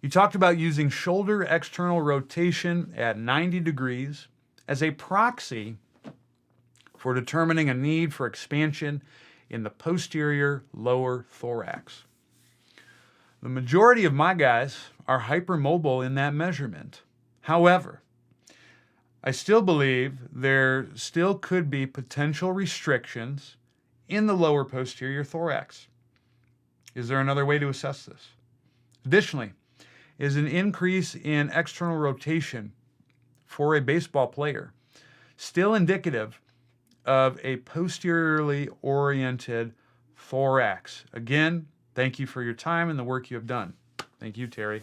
You talked about using shoulder external rotation at 90 degrees as a proxy for determining a need for expansion in the posterior lower thorax. The majority of my guys are hypermobile in that measurement. However, I still believe there still could be potential restrictions in the lower posterior thorax. Is there another way to assess this? Additionally, is an increase in external rotation for a baseball player still indicative of a posteriorly oriented thorax? Again, thank you for your time and the work you have done. Thank you, Terry.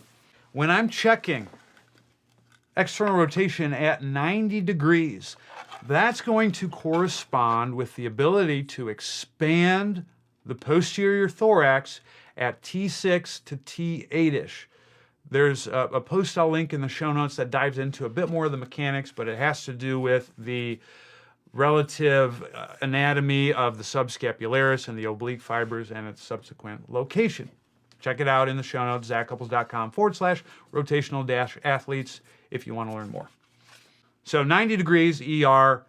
When I'm checking external rotation at 90 degrees, that's going to correspond with the ability to expand the posterior thorax at T6 to T8-ish. There's a post I'll link in the show notes that dives into a bit more of the mechanics, but it has to do with the relative anatomy of the subscapularis and the oblique fibers and its subsequent location. Check it out in the show notes, zachcouples.com/rotational-athletes if you want to learn more. So 90 degrees ER,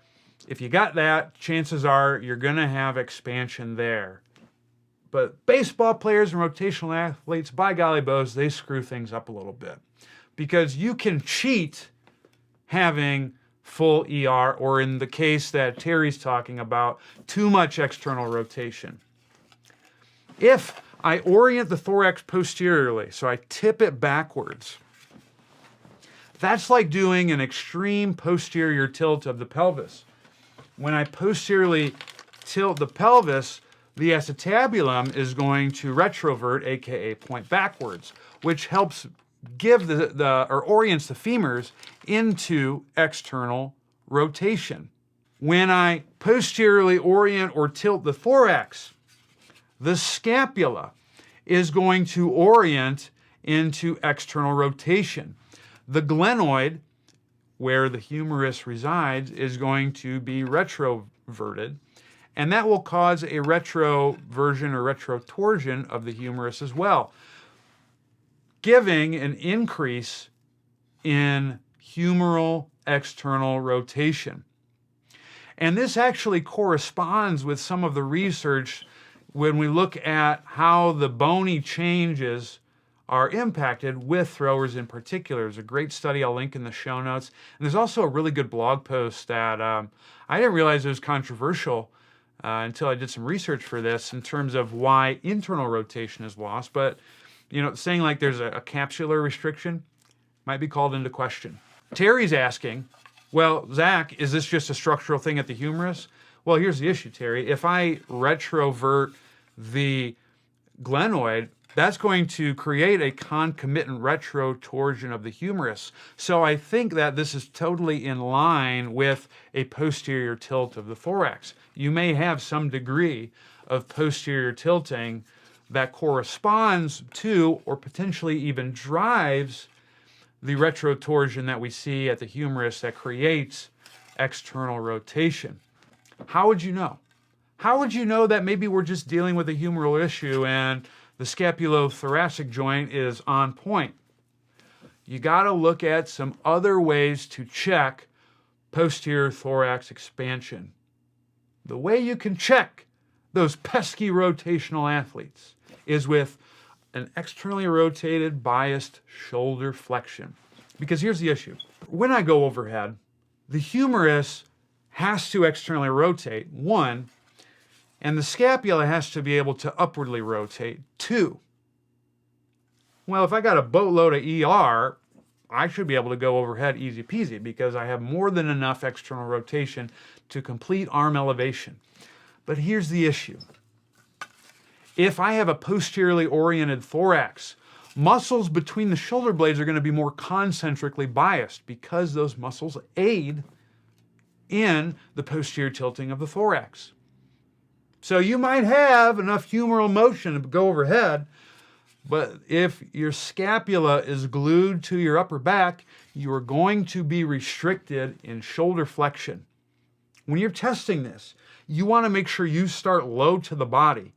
if you got that, chances are you're going to have expansion there. But baseball players and rotational athletes, by golly bows, they screw things up a little bit. Because you can cheat having full ER, or in the case that Terry's talking about, too much external rotation. If I orient the thorax posteriorly, so I tip it backwards, that's like doing an extreme posterior tilt of the pelvis. When I posteriorly tilt the pelvis, the acetabulum is going to retrovert, aka point backwards, which helps give or orients the femurs into external rotation. When I posteriorly orient or tilt the thorax, the scapula is going to orient into external rotation. The glenoid, where the humerus resides, is going to be retroverted, and that will cause a retroversion or retrotorsion of the humerus as well, giving an increase in humeral external rotation. And this actually corresponds with some of the research when we look at how the bony changes are impacted with throwers in particular. There's a great study I'll link in the show notes. And there's also a really good blog post that I didn't realize it was controversial until I did some research for this in terms of why internal rotation is lost. But, you know, saying like there's a capsular restriction might be called into question. Terry's asking, well, Zach, is this just a structural thing at the humerus? Well, here's the issue, Terry. If I retrovert the glenoid, that's going to create a concomitant retrotorsion of the humerus. So I think that this is totally in line with a posterior tilt of the thorax. You may have some degree of posterior tilting that corresponds to or potentially even drives the retrotorsion that we see at the humerus that creates external rotation. How would you know? How would you know that maybe we're just dealing with a humeral issue and the scapulothoracic joint is on point? You got to look at some other ways to check posterior thorax expansion. The way you can check those pesky rotational athletes is with an externally rotated biased shoulder flexion. Because here's the issue. When I go overhead, the humerus has to externally rotate, 1, and the scapula has to be able to upwardly rotate, 2. Well, if I got a boatload of ER, I should be able to go overhead easy peasy because I have more than enough external rotation to complete arm elevation. But here's the issue. If I have a posteriorly oriented thorax, muscles between the shoulder blades are going to be more concentrically biased because those muscles aid in the posterior tilting of the thorax. So you might have enough humeral motion to go overhead, but if your scapula is glued to your upper back, you are going to be restricted in shoulder flexion. When you're testing this, you want to make sure you start low to the body,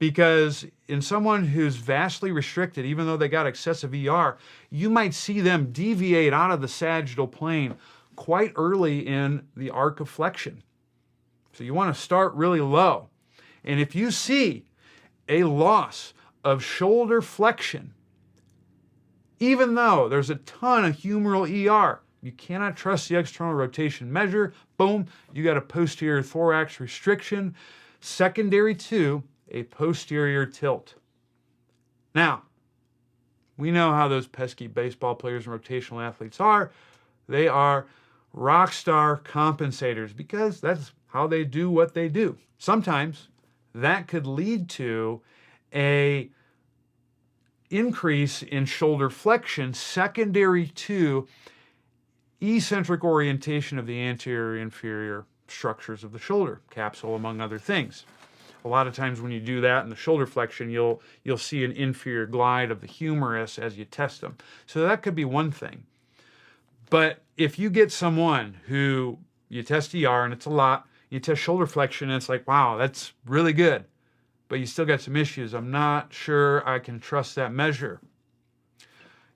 Because in someone who's vastly restricted, even though they got excessive ER, you might see them deviate out of the sagittal plane quite early in the arc of flexion. So you want to start really low. And if you see a loss of shoulder flexion, even though there's a ton of humeral ER, you cannot trust the external rotation measure. Boom, you got a posterior thorax restriction secondary to a posterior tilt. Now, we know how those pesky baseball players and rotational athletes are. They are rock star compensators because that's how they do what they do. Sometimes that could lead to a increase in shoulder flexion secondary to eccentric orientation of the anterior inferior structures of the shoulder capsule, among other things. A lot of times when you do that in the shoulder flexion, you'll see an inferior glide of the humerus as you test them. So that could be one thing. But if you get someone who you test ER and it's a lot, you test shoulder flexion and it's like, wow, that's really good, but you still got some issues. I'm not sure I can trust that measure.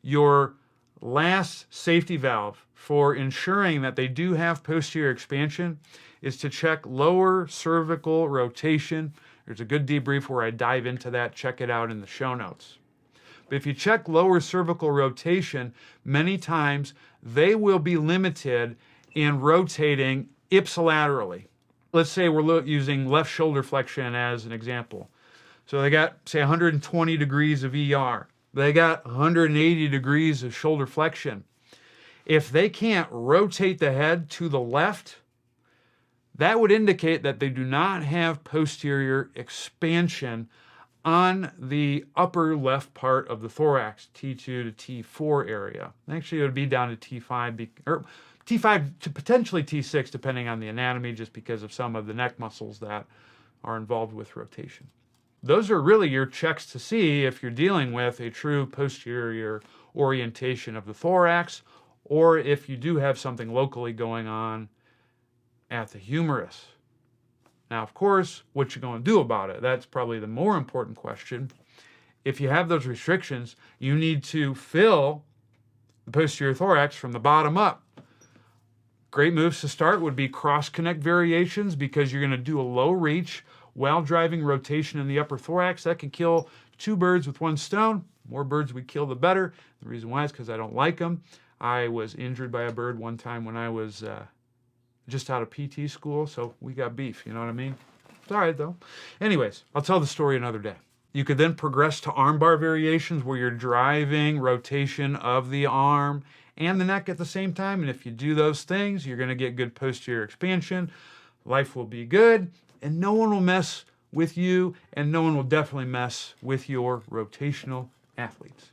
Your last safety valve for ensuring that they do have posterior expansion is to check lower cervical rotation. There's a good debrief where I dive into that. Check it out in the show notes. But if you check lower cervical rotation, many times they will be limited in rotating ipsilaterally. Let's say we're using left shoulder flexion as an example. So they got, say, 120 degrees of ER. They got 180 degrees of shoulder flexion. If they can't rotate the head to the left, that would indicate that they do not have posterior expansion on the upper left part of the thorax, T2 to T4 area. Actually, it would be down to T5, or T5 to potentially T6, depending on the anatomy, just because of some of the neck muscles that are involved with rotation. Those are really your checks to see if you're dealing with a true posterior orientation of the thorax, or if you do have something locally going on at the humerus. Now, of course, what you going to do about it? That's probably the more important question. If you have those restrictions, you need to fill the posterior thorax from the bottom up. Great moves to start would be cross-connect variations, because you're going to do a low reach while driving rotation in the upper thorax. That can kill two birds with one stone. The more birds we kill, the better. The reason why is because I don't like them. I was injured by a bird one time when I was just out of PT school, so we got beef, you know what I mean? It's all right, though. Anyways, I'll tell the story another day. You could then progress to armbar variations where you're driving rotation of the arm and the neck at the same time, and if you do those things, you're going to get good posterior expansion. Life will be good, and no one will mess with you, and no one will definitely mess with your rotational athletes.